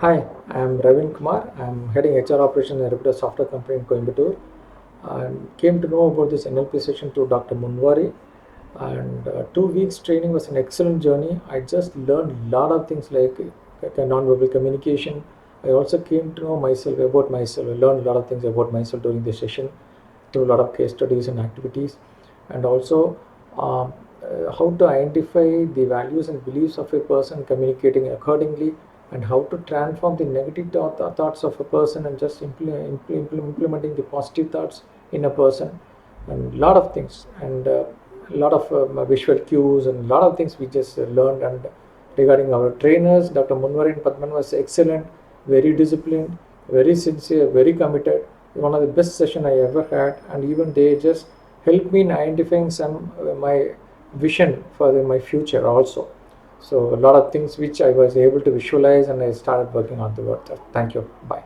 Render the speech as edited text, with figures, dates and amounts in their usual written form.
Hi, I am Ravin Kumar. I am heading HR operations in a reputed software company in Coimbatore. I came to know about this NLP session through Dr. Munwari, and 2 weeks training was an excellent journey. I just learned a lot of things like non-verbal communication. I also came to know myself about myself. I learned a lot of things about myself during the session through a lot of case studies and activities, and also how to identify the values and beliefs of a person, communicating accordingly, and how to transform the negative thoughts of a person and just implementing the positive thoughts in a person, and a lot of things, and a lot of visual cues and a lot of things we just learned. And regarding our trainers, Dr. Munwari and Padman was excellent, very disciplined, very sincere, very committed. One of the best session I ever had, and even they just helped me in identifying some my vision for my future also. So a lot of things which I was able to visualize, and I started working on the work. Thank you. Bye.